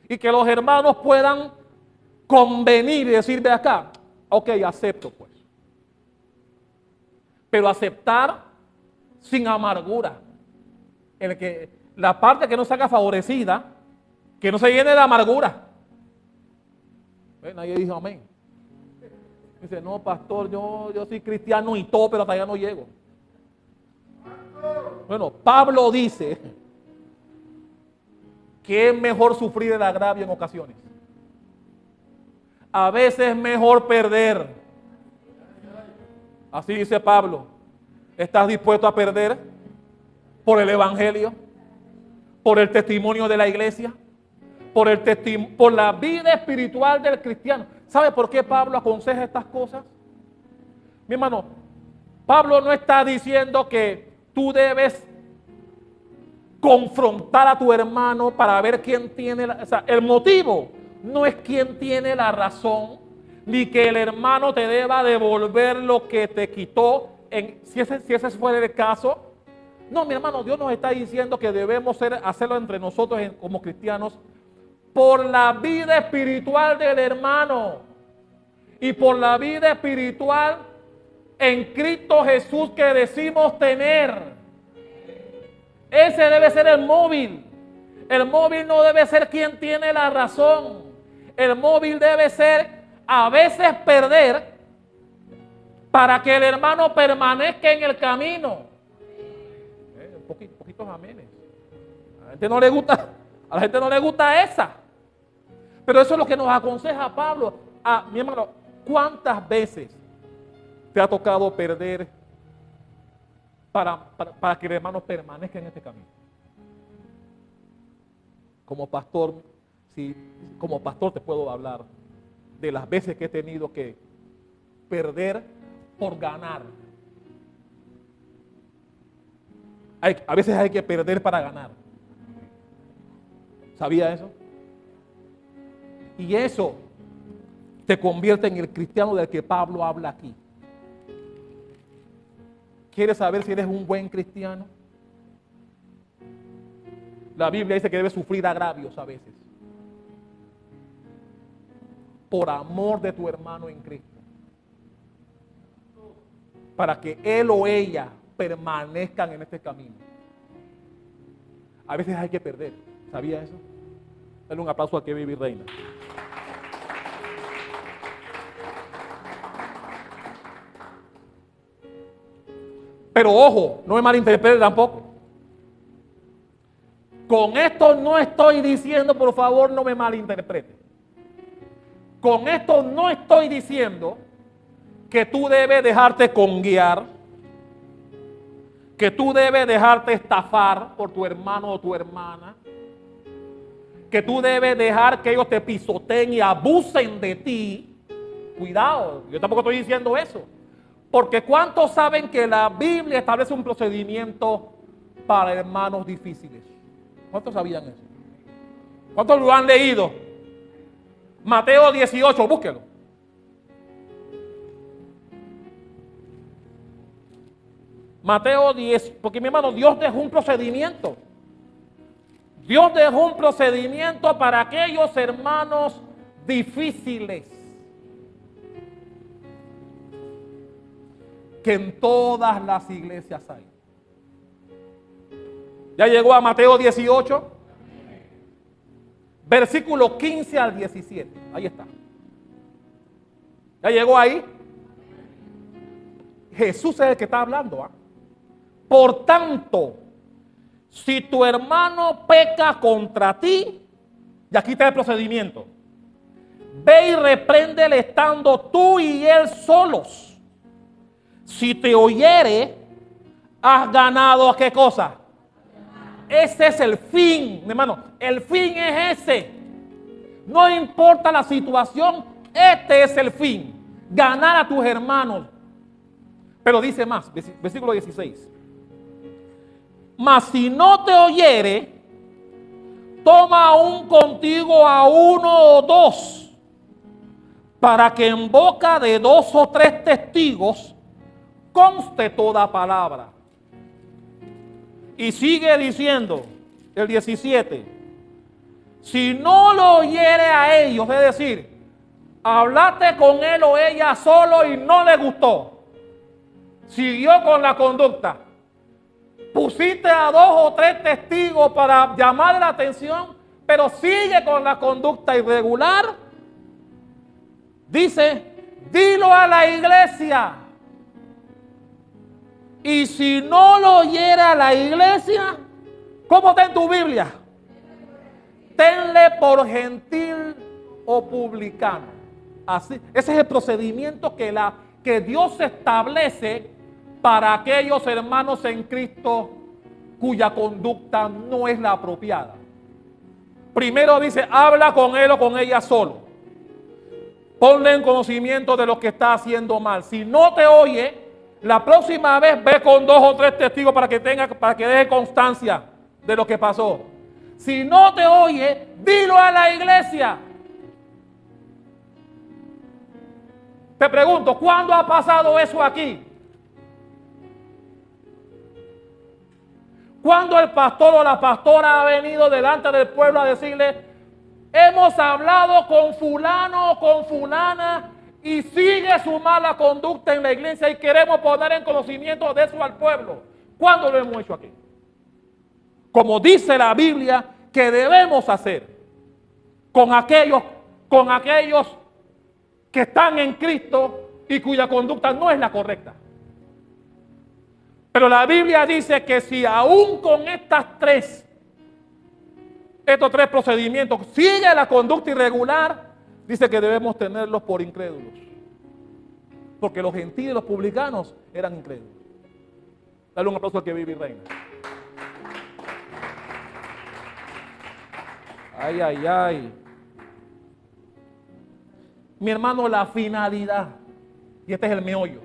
Y que los hermanos puedan convenir y decir, ve acá, ok, acepto pues. Pero aceptar sin amargura. La parte que no se haga favorecida, que no se llene de amargura. Nadie dijo amén. Dice, no, pastor, yo soy cristiano y todo, pero hasta allá no llego. Bueno, Pablo dice que es mejor sufrir el agravio en ocasiones. A veces es mejor perder. Así dice Pablo. ¿Estás dispuesto a perder por el evangelio? ¿Por el testimonio de la iglesia? ¿Por la vida espiritual del cristiano? ¿Sabe por qué Pablo aconseja estas cosas? Mi hermano, Pablo no está diciendo que tú debes confrontar a tu hermano para ver quién tiene el motivo no es quién tiene la razón, ni que el hermano te deba devolver lo que te quitó, si ese fuera el caso. No, mi hermano, Dios nos está diciendo que debemos hacerlo entre nosotros como cristianos por la vida espiritual del hermano y por la vida espiritual en Cristo Jesús que decimos tener. Ese debe ser el móvil. El móvil no debe ser quien tiene la razón. El móvil debe ser a veces perder para que el hermano permanezca en el camino. Poquitos amenes. A la gente no le gusta esa. Pero eso es lo que nos aconseja Pablo. Mi hermano, ¿cuántas veces te ha tocado perder para que el hermano permanezca en este camino? Como pastor, como pastor te puedo hablar de las veces que he tenido que perder por ganar. A veces hay que perder para ganar. ¿Sabía eso? Y eso te convierte en el cristiano del que Pablo habla aquí. ¿Quieres saber si eres un buen cristiano? La Biblia dice que debes sufrir agravios a veces. Por amor de tu hermano en Cristo. Para que él o ella permanezcan en este camino. A veces hay que perder. ¿Sabía eso? Dale un aplauso a Kevin Reina. Pero ojo, no me malinterprete tampoco. Con esto no estoy diciendo, por favor, no me malinterprete. Con esto no estoy diciendo que tú debes dejarte conguiar, que tú debes dejarte estafar por tu hermano o tu hermana, que tú debes dejar que ellos te pisoteen y abusen de ti. Cuidado, yo tampoco estoy diciendo eso. Porque ¿cuántos saben que la Biblia establece un procedimiento para hermanos difíciles? ¿Cuántos sabían eso? ¿Cuántos lo han leído? Mateo 18, búsquelo. Mateo 10, porque mi hermano, Dios dejó un procedimiento. Dios dejó un procedimiento para aquellos hermanos difíciles. Que en todas las iglesias hay. Ya llegó a Mateo 18, versículo 15 al 17. Ahí está. Ya llegó ahí. Jesús es el que está hablando. Por tanto, si tu hermano peca contra ti, y aquí está el procedimiento, ve y repréndele estando tú y él solos. Si te oyere, has ganado ¿a qué cosa? Ese es el fin, mi hermano. El fin es ese. No importa la situación, este es el fin. Ganar a tus hermanos. Pero dice más, versículo 16. Mas si no te oyere, toma aún contigo a uno o dos, para que en boca de 2 o 3 testigos conste toda palabra. Y sigue diciendo el 17. Si no lo oyere a ellos, es decir, hablaste con él o ella solo y no le gustó, siguió con la conducta, pusiste a 2 o 3 testigos para llamar la atención, pero sigue con la conducta irregular, dice, dilo a la iglesia. Y si no lo oyere a la iglesia, ¿cómo está en tu Biblia? Tenle por gentil o publicano. Así, ese es el procedimiento que Dios establece para aquellos hermanos en Cristo cuya conducta no es la apropiada. Primero dice, habla con él o con ella solo. Ponle en conocimiento de lo que está haciendo mal. Si no te oye, la próxima vez ve con 2 o 3 testigos para que deje constancia de lo que pasó. Si no te oye, dilo a la iglesia. Te pregunto, ¿cuándo ha pasado eso aquí? ¿Cuándo el pastor o la pastora ha venido delante del pueblo a decirle, hemos hablado con fulano o con fulana y sigue su mala conducta en la iglesia y queremos poner en conocimiento de eso al pueblo? ¿Cuándo lo hemos hecho aquí? Como dice la Biblia que debemos hacer con aquellos que están en Cristo y cuya conducta no es la correcta. Pero la Biblia dice que si aún con estos tres procedimientos sigue la conducta irregular, dice que debemos tenerlos por incrédulos. Porque los gentiles y los publicanos eran incrédulos. Dale un aplauso al que vive y reina. Ay, ay, ay. Mi hermano, la finalidad, y este es el meollo,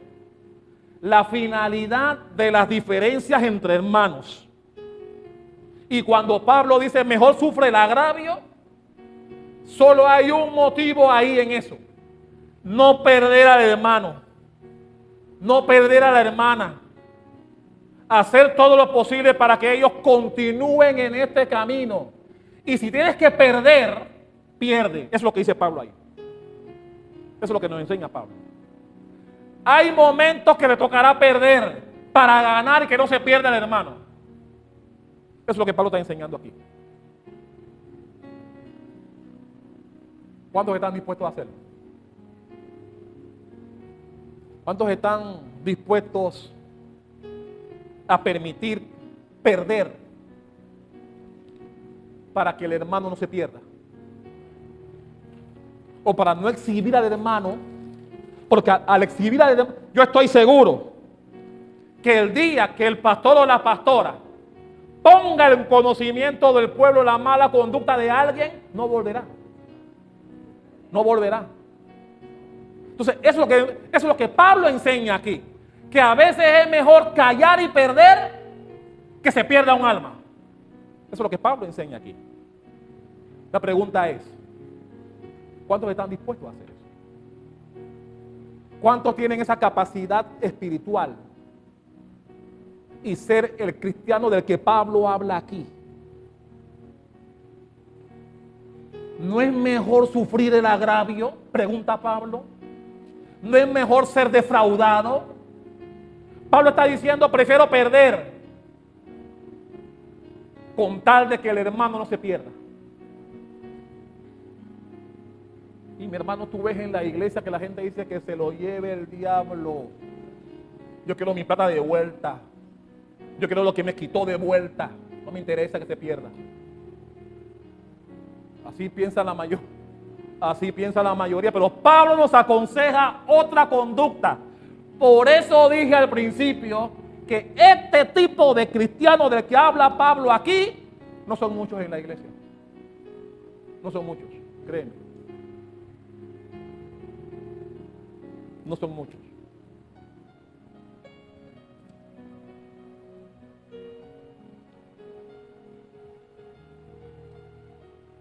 la finalidad de las diferencias entre hermanos. Y cuando Pablo dice mejor sufre el agravio, solo hay un motivo ahí en eso: no perder al hermano, no perder a la hermana, hacer todo lo posible para que ellos continúen en este camino. Y si tienes que perder, pierde. Eso es lo que dice Pablo ahí. Eso es lo que nos enseña Pablo. Hay momentos que le tocará perder para ganar y que no se pierda el hermano. Eso es lo que Pablo está enseñando aquí. ¿Cuántos están dispuestos a hacerlo? ¿Cuántos están dispuestos a permitir perder para que el hermano no se pierda? O para no exhibir al hermano, porque al exhibir al hermano, yo estoy seguro que el día que el pastor o la pastora ponga en conocimiento del pueblo la mala conducta de alguien, no volverá. No volverá. Entonces, eso es lo que Pablo enseña aquí. Que a veces es mejor callar y perder que se pierda un alma. Eso es lo que Pablo enseña aquí. La pregunta es, ¿cuántos están dispuestos a hacer eso? ¿Cuántos tienen esa capacidad espiritual y ser el cristiano del que Pablo habla aquí? ¿No es mejor sufrir el agravio? Pregunta Pablo. ¿No es mejor ser defraudado? Pablo está diciendo, prefiero perder con tal de que el hermano no se pierda. Y mi hermano, tú ves en la iglesia que la gente dice que se lo lleve el diablo. Yo quiero mi plata de vuelta. Yo quiero lo que me quitó de vuelta. No me interesa que se pierda. Así piensa la mayoría. Así piensa la mayoría. Pero Pablo nos aconseja otra conducta. Por eso dije al principio que este tipo de cristianos del que habla Pablo aquí no son muchos en la iglesia. No son muchos, créeme. No son muchos.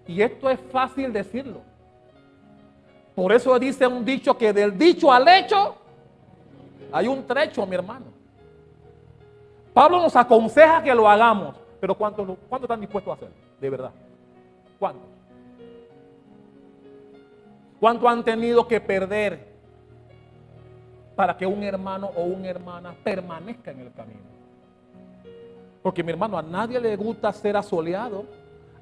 Y esto es fácil decirlo. Por eso dice un dicho que del dicho al hecho hay un trecho, mi hermano. Pablo nos aconseja que lo hagamos, pero ¿cuántos están dispuestos a hacerlo? De verdad. ¿Cuántos? ¿Cuántos han tenido que perder para que un hermano o una hermana permanezca en el camino? Porque, mi hermano, a nadie le gusta ser asoleado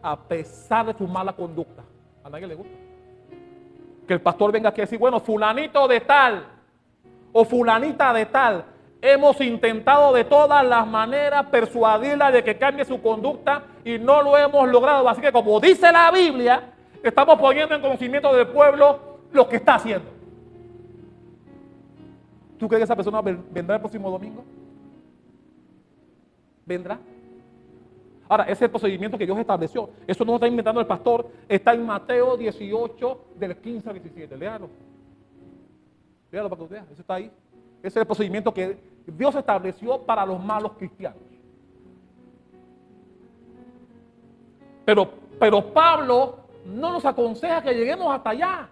a pesar de su mala conducta. A nadie le gusta. Que el pastor venga aquí a decir, bueno, fulanito de tal o fulanita de tal, hemos intentado de todas las maneras persuadirla de que cambie su conducta y no lo hemos logrado. Así que como dice la Biblia, estamos poniendo en conocimiento del pueblo lo que está haciendo. ¿Tú crees que esa persona vendrá el próximo domingo? ¿Vendrá? Ahora, ese es el procedimiento que Dios estableció. Eso no lo está inventando el pastor. Está en Mateo 18, del 15 al 17. Léalo. Léalo para que usted vea. Eso está ahí. Ese es el procedimiento que Dios estableció para los malos cristianos. Pero Pablo no nos aconseja que lleguemos hasta allá.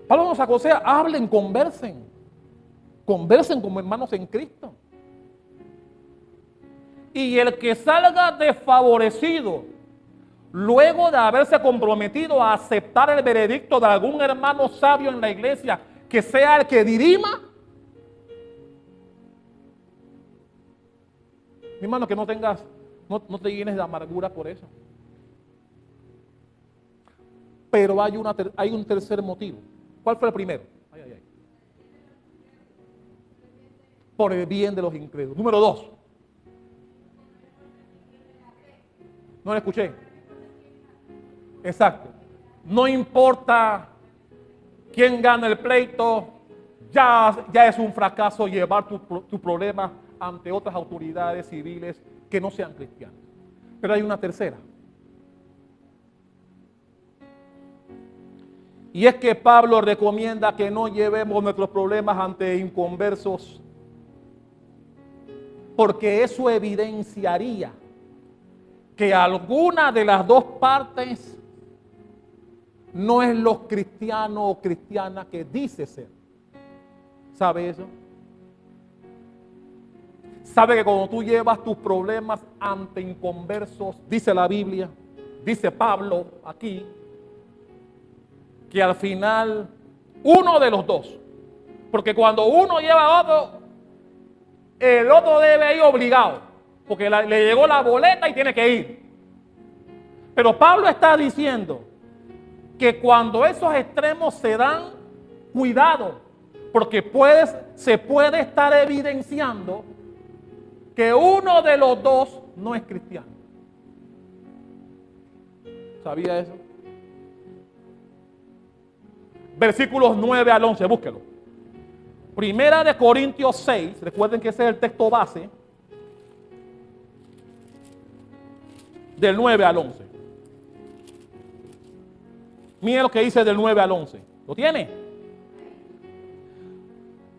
Pablo nos aconseja, hablen, conversen. Conversen como hermanos en Cristo. Y el que salga desfavorecido, luego de haberse comprometido a aceptar el veredicto de algún hermano sabio en la iglesia, que sea el que dirima, mi hermano, que no te llenes de amargura por eso. Pero hay un tercer motivo. ¿Cuál fue el primero? Por el bien de los incrédulos. Número 2. No le escuché. Exacto. No importa quién gana el pleito, ya es un fracaso llevar tu problema ante otras autoridades civiles que no sean cristianas. Pero hay una tercera. Y es que Pablo recomienda que no llevemos nuestros problemas ante inconversos, porque eso evidenciaría que alguna de las dos partes no es lo cristiano o cristiana que dice ser. ¿Sabe eso? ¿Sabe que cuando tú llevas tus problemas ante inconversos, dice la Biblia, dice Pablo aquí, que al final uno de los dos, porque cuando uno lleva a otro, el otro debe ir obligado, porque le llegó la boleta y tiene que ir. Pero Pablo está diciendo que cuando esos extremos se dan, cuidado, porque se puede estar evidenciando que uno de los dos no es cristiano. ¿Sabía eso? Versículos 9 al 11, búsquelo. Primera de Corintios 6, recuerden que ese es el texto base, del 9 al 11. Miren lo que dice del 9 al 11. ¿Lo tiene?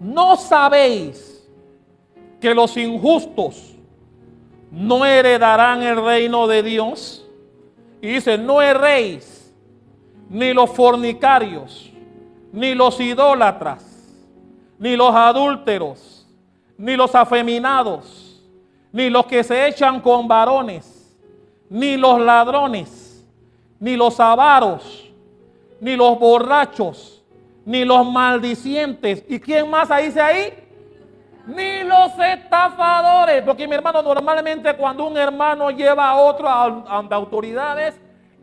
¿No sabéis que los injustos no heredarán el reino de Dios? Y dice, no erréis, ni los fornicarios, ni los idólatras, ni los adúlteros, ni los afeminados, ni los que se echan con varones, ni los ladrones, ni los avaros, ni los borrachos, ni los maldicientes. ¿Y quién más dice ahí? Ni los estafadores. Porque mi hermano, normalmente cuando un hermano lleva a otro ante autoridades,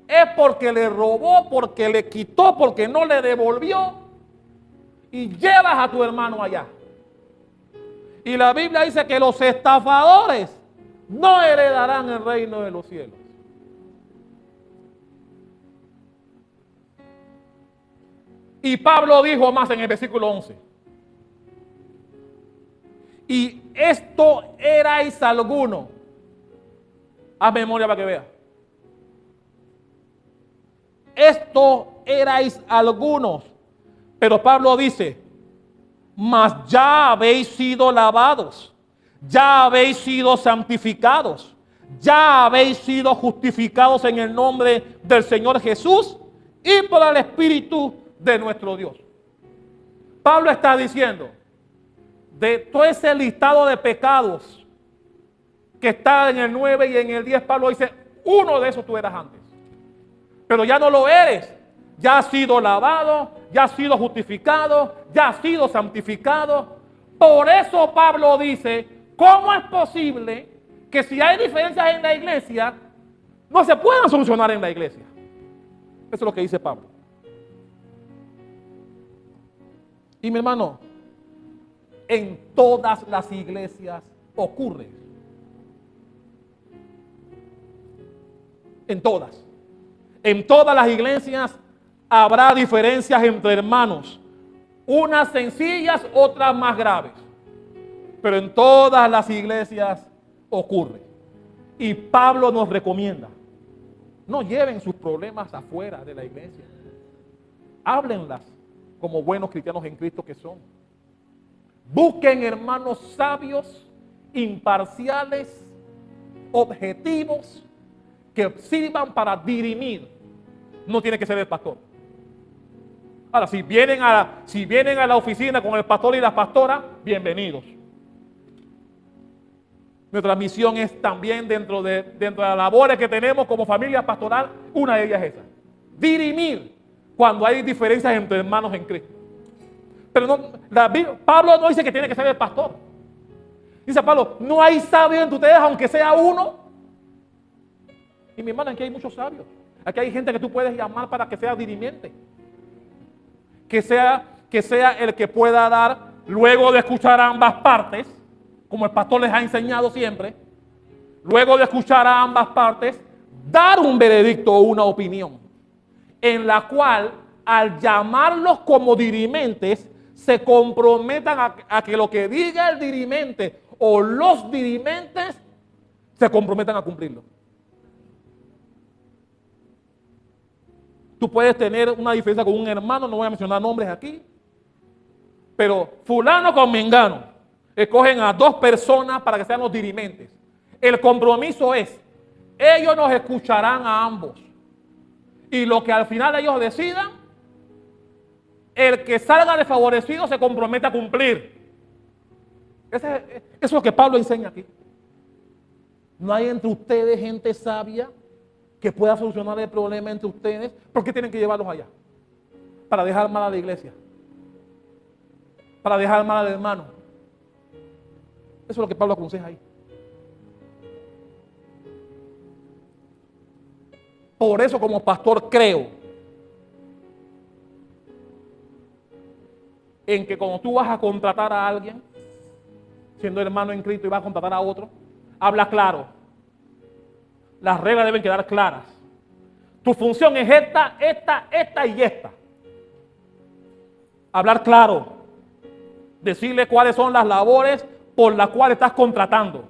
es porque le robó, porque le quitó, porque no le devolvió. Y llevas a tu hermano allá. Y la Biblia dice que los estafadores no heredarán el reino de los cielos. Y Pablo dijo más en el versículo 11. Y esto erais alguno. Haz memoria para que vea. Esto erais algunos. Pero Pablo dice, mas ya habéis sido lavados, ya habéis sido santificados, ya habéis sido justificados en el nombre del Señor Jesús y por el Espíritu de nuestro Dios. Pablo está diciendo, de todo ese listado de pecados que está en el 9 y en el 10, Pablo dice, uno de esos tú eras antes, pero ya no lo eres. Ya has sido lavado, ya has sido justificado, ya has sido santificado. Por eso Pablo dice, ¿cómo es posible que si hay diferencias en la iglesia, no se puedan solucionar en la iglesia? Eso es lo que dice Pablo. Y mi hermano, en todas las iglesias ocurre. En todas. En todas las iglesias habrá diferencias entre hermanos. Unas sencillas, otras más graves. Pero en todas las iglesias ocurre. Y Pablo nos recomienda: no lleven sus problemas afuera de la iglesia. Háblenlas como buenos cristianos en Cristo que son. Busquen hermanos sabios, imparciales, objetivos, que sirvan para dirimir. No tiene que ser el pastor. Ahora, si vienen a la oficina con el pastor y la pastora, bienvenidos. Nuestra misión es también dentro de las labores que tenemos como familia pastoral, una de ellas es esa: dirimir cuando hay diferencias entre hermanos en Cristo. Pero no, Pablo no dice que tiene que ser el pastor. Dice Pablo: no hay sabio entre ustedes, aunque sea uno. Y mi hermana, aquí hay muchos sabios. Aquí hay gente que tú puedes llamar para que sea dirimiente. Que sea el que pueda dar, luego de escuchar a ambas partes, como el pastor les ha enseñado siempre, luego de escuchar a ambas partes, dar un veredicto o una opinión, en la cual, al llamarlos como dirimentes, se comprometan a que lo que diga el dirimente o los dirimentes se comprometan a cumplirlo. Tú puedes tener una diferencia con un hermano, no voy a mencionar nombres aquí, pero fulano con mengano escogen a dos personas para que sean los dirimentes. El compromiso es: ellos nos escucharán a ambos, y lo que al final ellos decidan, el que salga desfavorecido se compromete a cumplir. Eso es lo que Pablo enseña aquí. No hay entre ustedes gente sabia que pueda solucionar el problema entre ustedes. ¿Por qué tienen que llevarlos allá? Para dejar mal a la iglesia, para dejar mal al hermano. Eso es lo que Pablo aconseja ahí. Por eso, como pastor, creo en que cuando tú vas a contratar a alguien, siendo hermano en Cristo, y vas a contratar a otro, habla claro. Las reglas deben quedar claras. Tu función es esta y esta. Hablar claro. Decirle cuáles son las labores por las cuales estás contratando.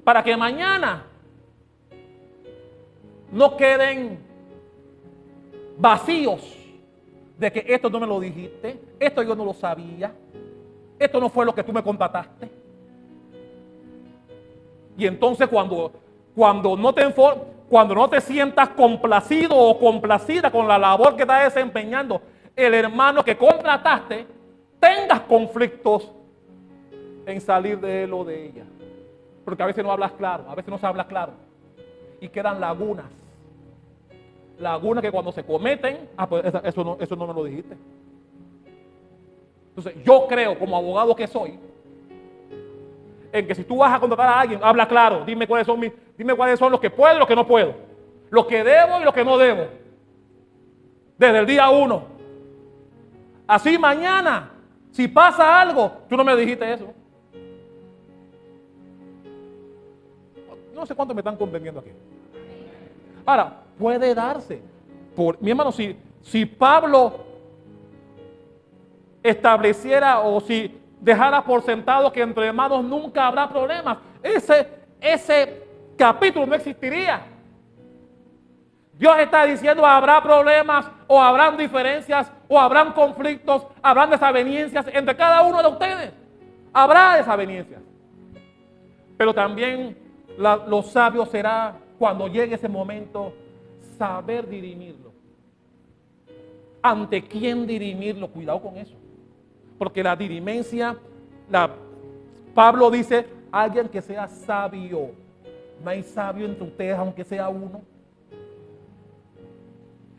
Para que mañana no queden vacíos de que esto no me lo dijiste, esto yo no lo sabía, esto no fue lo que tú me contrataste. Y entonces cuando no te sientas complacido o complacida con la labor que estás desempeñando el hermano que contrataste, tengas conflictos en salir de él o de ella. Porque a veces no hablas claro, a veces no se habla claro. Y quedan lagunas. Lagunas que cuando se cometen, pues eso no me lo dijiste. Entonces yo creo, como abogado que soy, en que si tú vas a contratar a alguien, habla claro, dime cuáles son los que puedo y los que no puedo, lo que debo y lo que no debo, desde el día 1. Así mañana, si pasa algo, tú no me dijiste eso. No sé cuántos me están comprendiendo aquí. Ahora, puede darse. Mi hermano, si Pablo estableciera o si dejara por sentado que entre hermanos nunca habrá problemas, ese capítulo no existiría. Dios está diciendo: habrá problemas, o habrán diferencias, o habrán conflictos, habrán desavenencias entre cada uno de ustedes. Habrá desavenencias. Pero también lo sabio será, cuando llegue ese momento, saber dirimirlo. ¿Ante quién dirimirlo? Cuidado con eso. Porque la dirimencia, Pablo dice: alguien que sea sabio. No hay sabio entre ustedes, aunque sea uno.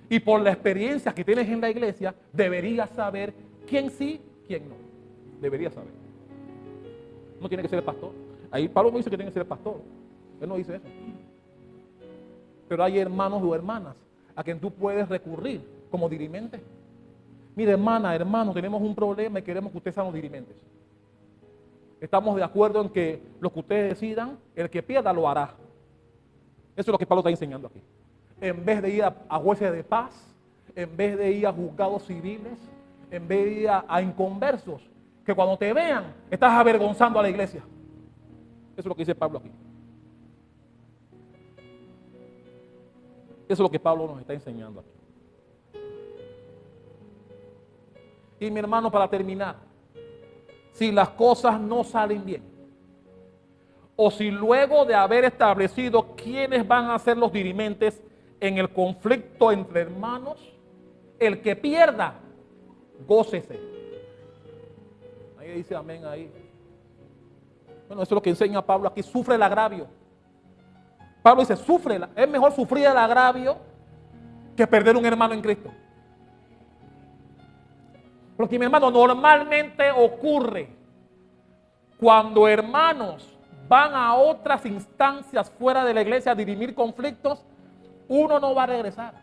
Y por la experiencia que tienes en la iglesia, deberías saber quién sí, quién no. Deberías saber. No tiene que ser el pastor. Ahí Pablo no dice que tiene que ser el pastor. Él no dice eso. Pero hay hermanos o hermanas a quien tú puedes recurrir como dirimente. Mire, hermana, hermano, tenemos un problema y queremos que ustedes sean los dirimentes. Estamos de acuerdo en que lo que ustedes decidan, el que pierda lo hará. Eso es lo que Pablo está enseñando aquí. En vez de ir a jueces de paz, en vez de ir a juzgados civiles, en vez de ir a inconversos, que cuando te vean, estás avergonzando a la iglesia. Eso es lo que dice Pablo aquí. Eso es lo que Pablo nos está enseñando aquí. Y mi hermano, para terminar, si las cosas no salen bien, o si luego de haber establecido quiénes van a ser los dirimentes en el conflicto entre hermanos, el que pierda, gócese. Ahí dice amén ahí. Bueno, eso es lo que enseña Pablo aquí, sufre el agravio. Pablo dice, es mejor sufrir el agravio que perder un hermano en Cristo. Porque mi hermano, normalmente ocurre cuando hermanos van a otras instancias fuera de la iglesia a dirimir conflictos, uno no va a regresar.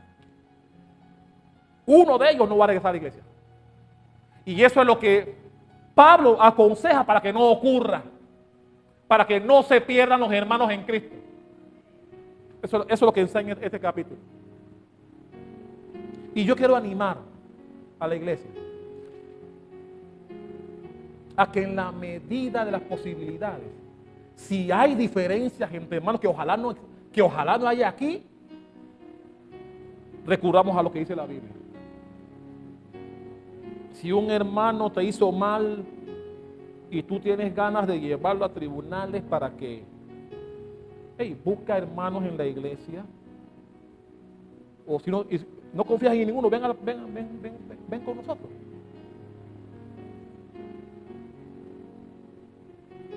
Uno de ellos no va a regresar a la iglesia. Y eso es lo que Pablo aconseja para que no ocurra, para que no se pierdan los hermanos en Cristo. Eso es lo que enseña este capítulo. Y yo quiero animar a la iglesia a que en la medida de las posibilidades, si hay diferencias entre hermanos que ojalá no haya aquí, recurramos a lo que dice la Biblia. Si un hermano te hizo mal y tú tienes ganas de llevarlo a tribunales para que, busca hermanos en la iglesia, o si no confías en ninguno, ven con nosotros.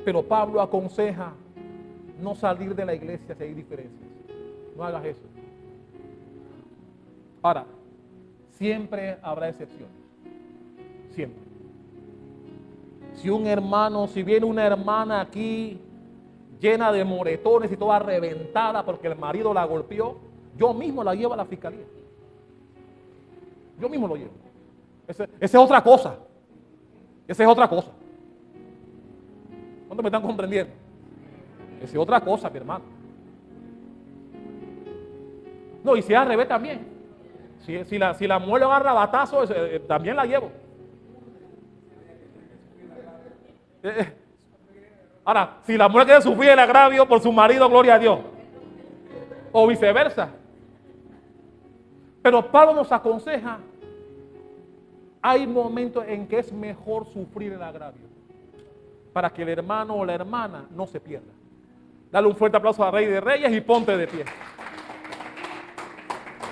Pero Pablo aconseja no salir de la iglesia si hay diferencias. No hagas eso. Ahora, siempre habrá excepciones. Siempre. Si viene una hermana aquí llena de moretones y toda reventada porque el marido la golpeó, yo mismo la llevo a la fiscalía. Yo mismo lo llevo. Esa es otra cosa. Esa es otra cosa. ¿Cuántos me están comprendiendo? Esa es otra cosa, mi hermano. No, y si es al revés también. Si la mujer le va a rabatazo, también la llevo. Ahora, si la mujer quiere sufrir el agravio por su marido, gloria a Dios. O viceversa. Pero Pablo nos aconseja, hay momentos en que es mejor sufrir el agravio para que el hermano o la hermana no se pierda. Dale un fuerte aplauso al Rey de Reyes y ponte de pie.